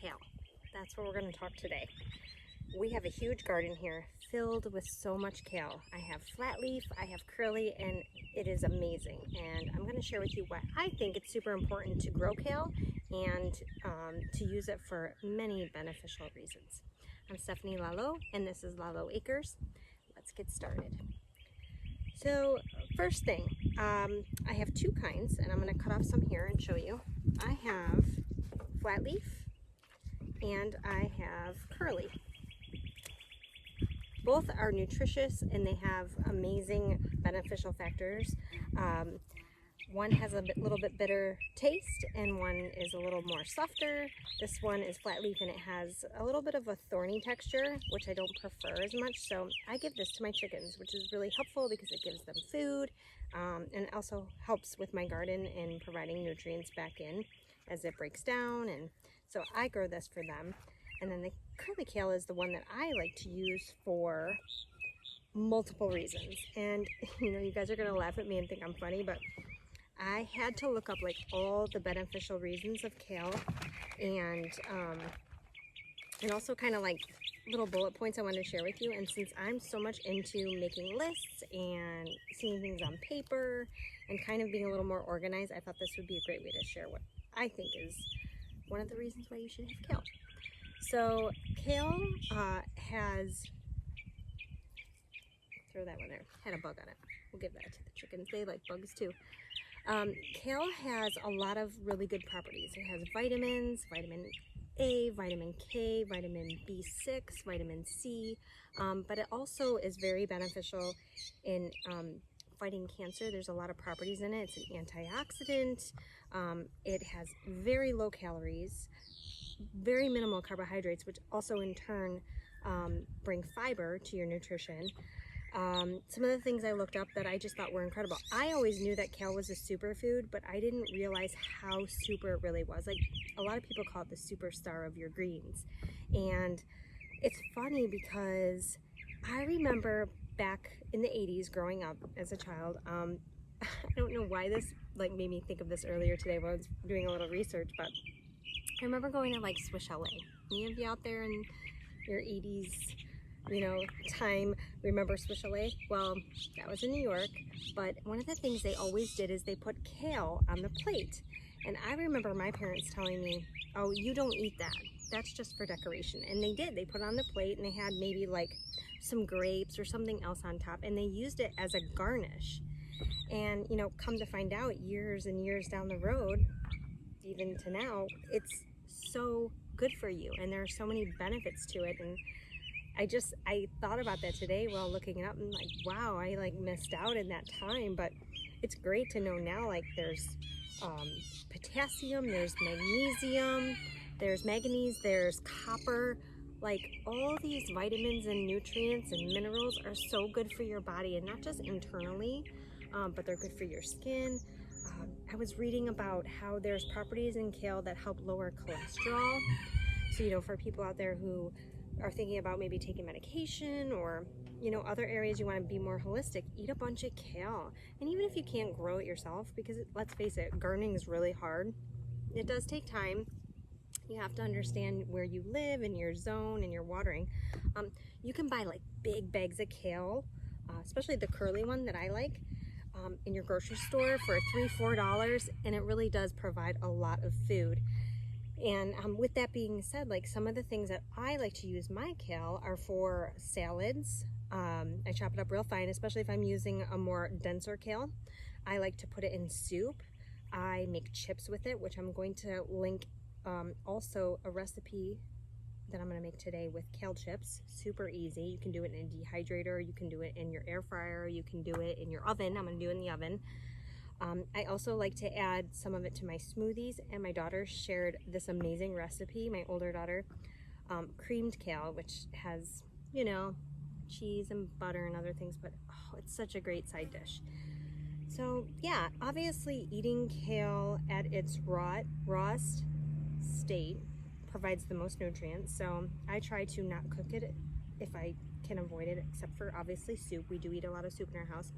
kale. That's what we're going to talk today. We have a huge garden here filled with so much kale. I have flat leaf, I have curly, and it is amazing. And I'm going to share with you why I think it's super important to grow kale and to use it for many beneficial reasons. I'm Stephanie Lalo, and this is Lalo Acres. Let's get started. So first thing, I have two kinds, and I'm going to cut off some here and show you. I have flat leaf and I have curly. Both are nutritious and they have amazing beneficial factors. One has a little bit bitter taste and one is a little more softer. This one is flat leaf and it has a little bit of a thorny texture, which I don't prefer as much. So I give this to my chickens, which is really helpful because it gives them food and it also helps with my garden in providing nutrients back in as it breaks down. And so I grow this for them. And then the curly kale is the one that I like to use for multiple reasons. And you guys are gonna laugh at me and think I'm funny, but I had to look up like all the beneficial reasons of kale and also kind of like little bullet points I wanted to share with you. And since I'm so much into making lists and seeing things on paper and kind of being a little more organized, I thought this would be a great way to share what I think is one of the reasons why you should have kale. So kale has, throw that one there, had a bug on it. We'll give that to the chickens. They like bugs too. Kale has a lot of really good properties. It has vitamins, vitamin A, vitamin K, vitamin B6, vitamin C, but it also is very beneficial in fighting cancer. There's a lot of properties in it. It's an antioxidant. It has very low calories, very minimal carbohydrates, which also in turn bring fiber to your nutrition. Some of the things I looked up that I just thought were incredible. I always knew that kale was a superfood, but I didn't realize how super it really was. Like, a lot of people call it the superstar of your greens. And it's funny because I remember back in the 80s growing up as a child, I don't know why this like made me think of this earlier today when I was doing a little research, but I remember going to like Swiss Chalet. Any of you out there in your 80s, time remember Swiss Chalet? Well, that was in New York, but one of the things they always did is they put kale on the plate. And I remember my parents telling me, oh, you don't eat that. That's just for decoration. And they did. They put it on the plate and they had maybe like some grapes or something else on top, and they used it as a garnish. And, come to find out years and years down the road, even to now, it's so good for you and there are so many benefits to it. And I thought about that today while looking it up and like, wow, I like missed out in that time. But it's great to know now, like there's potassium, there's magnesium, there's manganese, there's copper. Like all these vitamins and nutrients and minerals are so good for your body, and not just internally, but they're good for your skin. I was reading about how there's properties in kale that help lower cholesterol. So, for people out there who are thinking about maybe taking medication or, other areas you want to be more holistic, eat a bunch of kale. And even if you can't grow it yourself, because let's face it, gardening is really hard. It does take time. You have to understand where you live and your zone and your watering. You can buy like big bags of kale, especially the curly one that I like, in your grocery store for $3-4, and it really does provide a lot of food. And with that being said, like some of the things that I like to use my kale are for salads. I chop it up real fine, especially if I'm using a more denser kale. I like to put it in soup. I make chips with it, which I'm going to link also a recipe that I'm going to make today with kale chips. Super easy. You can do it in a dehydrator, you can do it in your air fryer, you can do it in your oven. I'm going to do it in the oven. I also like to add some of it to my smoothies, and my daughter shared this amazing recipe, my older daughter, creamed kale, which has, cheese and butter and other things, but oh, it's such a great side dish. So yeah, obviously eating kale at its rawest state provides the most nutrients, so I try to not cook it if I can avoid it, except for obviously soup. We do eat a lot of soup in our house.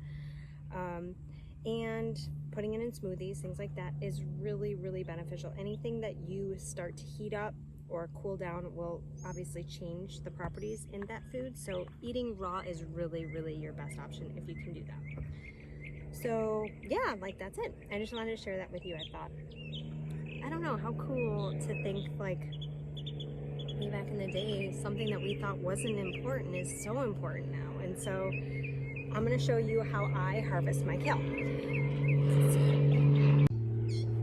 And putting it in smoothies, things like that, is really, really beneficial. Anything that you start to heat up or cool down will obviously change the properties in that food. So eating raw is really, really your best option if you can do that. So yeah, like that's it. I just wanted to share that with you. I thought, I don't know, how cool to think like way back in the day, something that we thought wasn't important is so important now. And so I'm going to show you how I harvest my kale. Let's see.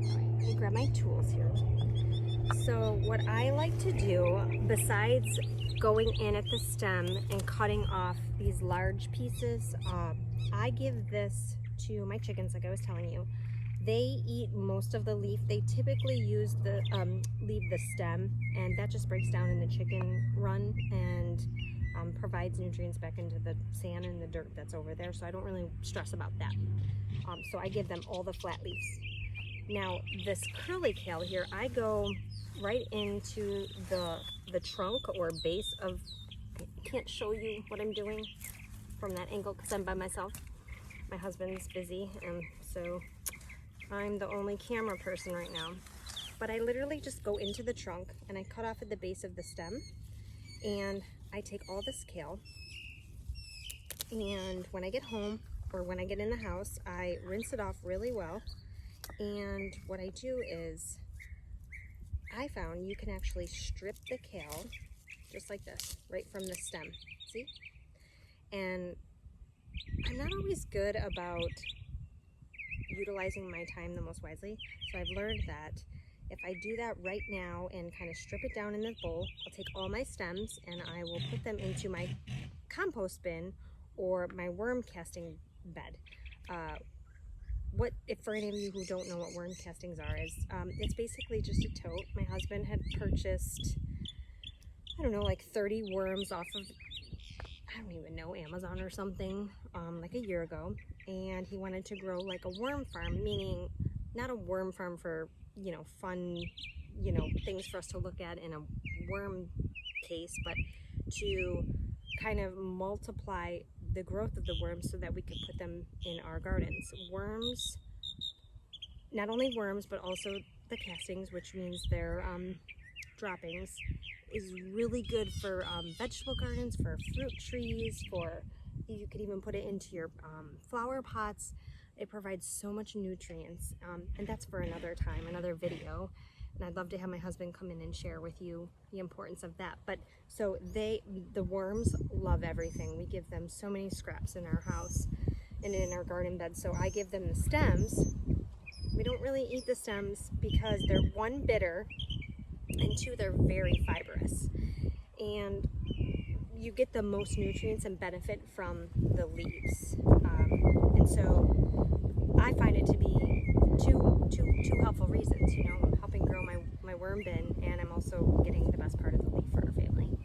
Let me grab my tools here. So what I like to do, besides going in at the stem and cutting off these large pieces, I give this to my chickens, like I was telling you. They eat most of the leaf. They typically use the leave the stem, and that just breaks down in the chicken run and provides nutrients back into the sand and the dirt that's over there. So I don't really stress about that. So I give them all the flat leaves. Now this curly kale here, I go right into the trunk or base of. I can't show you what I'm doing from that angle because I'm by myself. My husband's busy, and so I'm the only camera person right now. But I literally just go into the trunk and I cut off at the base of the stem, and I take all this kale, and when I get home or when I get in the house, I rinse it off really well. And what I do is, I found you can actually strip the kale just like this, right from the stem, see? And I'm not always good about utilizing my time the most wisely, so I've learned that if I do that right now and kind of strip it down in the bowl, I'll take all my stems and I will put them into my compost bin or my worm casting bed. If for any of you who don't know what worm castings are, is it's basically just a tote. My husband had purchased, I don't know, like 30 worms off of, I don't even know, Amazon or something, like a year ago. And he wanted to grow like a worm farm, meaning not a worm farm for, fun, things for us to look at in a worm case, but to kind of multiply the growth of the worms so that we could put them in our gardens. Worms, not only worms, but also the castings, which means their droppings, is really good for vegetable gardens, for fruit trees, you could even put it into your flower pots. It provides so much nutrients, and that's for another time, another video. And I'd love to have my husband come in and share with you the importance of that. But so the worms love everything. We give them so many scraps in our house and in our garden bed. So I give them the stems. We don't really eat the stems because they're, one, bitter, and two, they're very fibrous. And you get the most nutrients and benefit from the leaves. And so I find it to be two helpful reasons. I'm helping grow my worm bin, and I'm also getting the best part of the leaf for our family.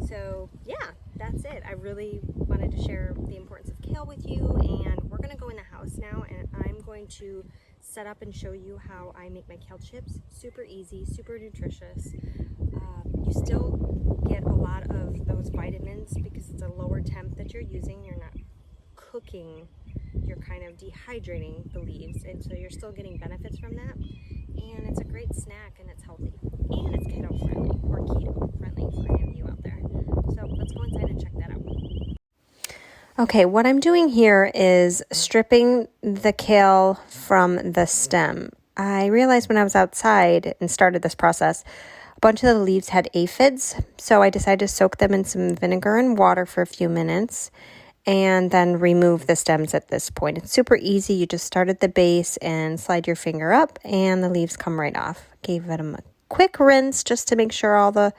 So yeah, that's it. I really wanted to share the importance of kale with you, and we're gonna go in the house now, and I'm going to set up and show you how I make my kale chips. Super easy, super nutritious. You still get a lot of those vitamins because it's a lower temp that you're using. You're not cooking, you're kind of dehydrating the leaves, and so you're still getting benefits from that. And it's a great snack, and it's healthy, and it's keto friendly, or keto friendly for any of you out there. So let's go inside and check that out. Okay, what I'm doing here is stripping the kale from the stem. I realized when I was outside and started this process, a bunch of the leaves had aphids, so I decided to soak them in some vinegar and water for a few minutes and then remove the stems at this point. It's super easy. You just start at the base and slide your finger up and the leaves come right off. Gave them a quick rinse just to make sure all the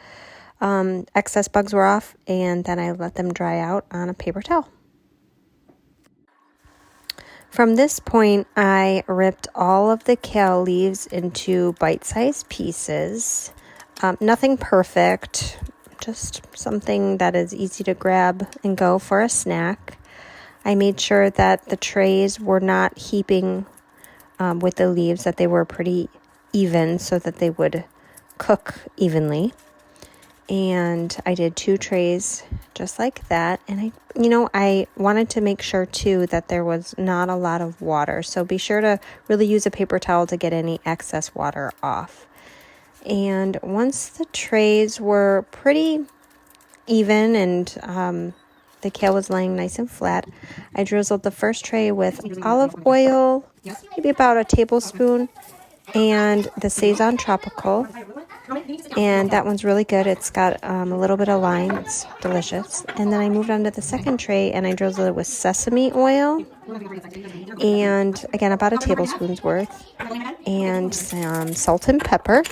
excess bugs were off, and then I let them dry out on a paper towel. From this point, I ripped all of the kale leaves into bite-sized pieces. Nothing perfect, just something that is easy to grab and go for a snack. I made sure that the trays were not heaping with the leaves, that they were pretty even so that they would cook evenly. And I did 2 trays just like that. And I wanted to make sure too that there was not a lot of water. So be sure to really use a paper towel to get any excess water off. And once the trays were pretty even and the kale was laying nice and flat, I drizzled the first tray with olive oil, maybe about a tablespoon, and the Saison Tropical. And that one's really good. It's got a little bit of lime. It's delicious. And then I moved on to the second tray and I drizzled it with sesame oil. And again, about a tablespoon's worth. And some salt and pepper.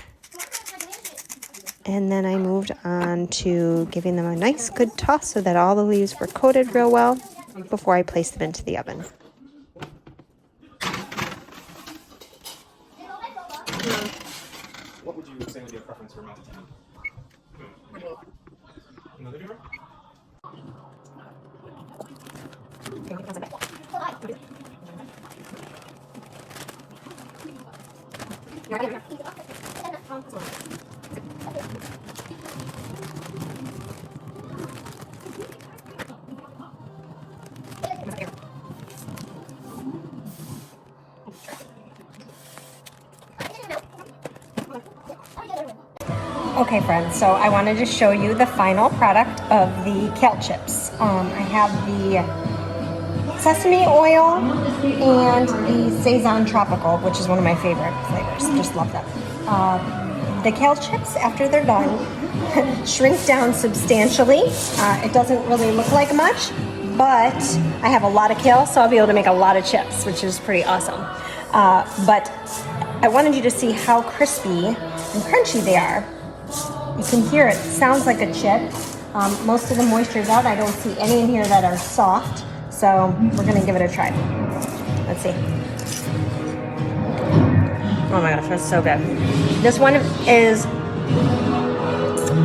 And then I moved on to giving them a nice good toss so that all the leaves were coated real well before I placed them into the oven. What would you say would be a preference for mouth to town? In the living room? Okay friends, so I wanted to show you the final product of the kale chips. I have the sesame oil and the Saison Tropical, which is one of my favorite flavors. Just love them. The kale chips, after they're done, shrink down substantially. It doesn't really look like much, but I have a lot of kale, so I'll be able to make a lot of chips, which is pretty awesome. But I wanted you to see how crispy and crunchy they are. You can hear it. Sounds like a chip. Most of the moisture is out. I don't see any in here that are soft. So we're going to give it a try. Let's see. Oh my gosh, that's so good. This one is,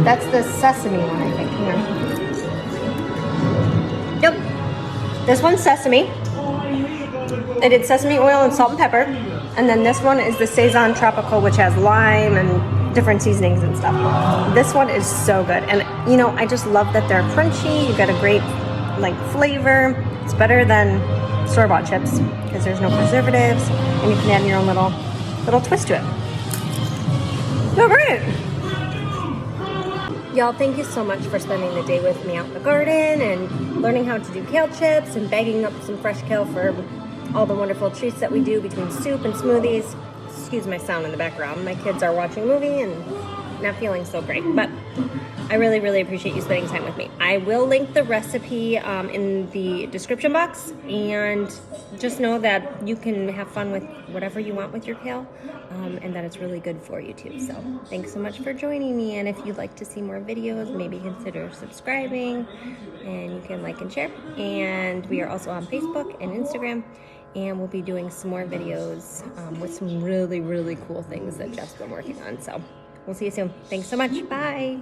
that's the sesame one, I think. Here. Yep. This one's sesame. I did sesame oil and salt and pepper. And then this one is the Saison Tropical, which has lime and different seasonings and stuff. This one is so good. And you know, I just love that they're crunchy. You've got a great like flavor. It's better than store-bought chips because there's no preservatives and you can add your own little twist to it. So great. Y'all, thank you so much for spending the day with me out in the garden and learning how to do kale chips and bagging up some fresh kale for all the wonderful treats that we do between soup and smoothies. Excuse my sound in the background. My kids are watching a movie and not feeling so great, but I really, really appreciate you spending time with me. I will link the recipe in the description box, and just know that you can have fun with whatever you want with your kale, and that it's really good for you too. So thanks so much for joining me, and if you'd like to see more videos, maybe consider subscribing, and you can like and share. And we are also on Facebook and Instagram, and we'll be doing some more videos with some really, really cool things that Jeff's been working on. So we'll see you soon. Thanks so much. Bye.